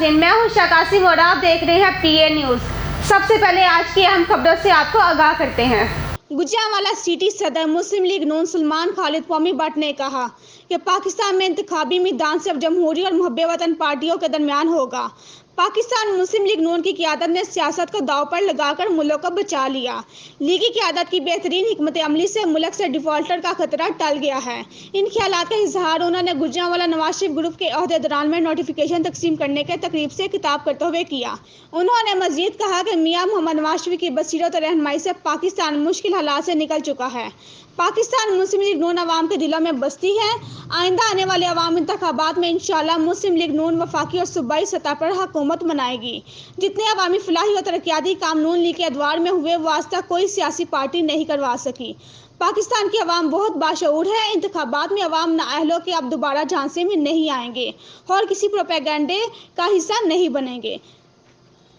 नाज़रीन, मैं हूं शाकासिम और आप देख रहे हैं PA न्यूज़। सबसे पहले आज की अहम खबरों से आपको आगाह करते हैं। गुजरांवाला सिटी सदर मुस्लिम लीग नून सलमान खालिद कौमी भट्ट ने कहा कि पाकिस्तान में इंतखाबी मैदान सिर्फ जमहूरी और मुहब्बे वतन पार्टियों के दरमियान होगा। पाकिस्तान मुस्लिम लीग नून की क़यादत ने सियासत को दांव पर लगाकर मुल्क को बचा लिया। लीगी क़यादत की बेहतरीन हिकमत अमली से मुल्क से डिफॉल्टर का खतरा टल गया है। इन ख्यालात का इजहार उन्होंने गुजरांवाला नवाज शरीफ ग्रुप के अहदेदारान में नोटिफिकेशन तकसीम करने के तकरीब से खिताब करते हुए किया। उन्होंने मजीद कहा कि मियां मोहम्मद नवाज शरीफ की बसीरत और रहनुमाई से पाकिस्तान मुश्किल हालात से निकल चुका है। पाकिस्तान मुस्लिम लीग नून अवाम के दिलों में बसती है। आइंदा आने वाले अवाम इंतखाबात में इंशाअल्लाह मुस्लिम लीग नून वफाकी और सूबाई सतह पर हुकूमत बनाएगी। जितने अवामी फलाही और तरक्याती काम नून लीग के अदवार में हुए वो आज तक कोई सियासी पार्टी नहीं करवा सकी। पाकिस्तान की अवाम बहुत बाशऊर है। इंतखाबात में अवाम नाअहलों के अब दोबारा झांसे में नहीं आएंगे और किसी प्रोपेगेंडे का हिस्सा नहीं बनेंगे।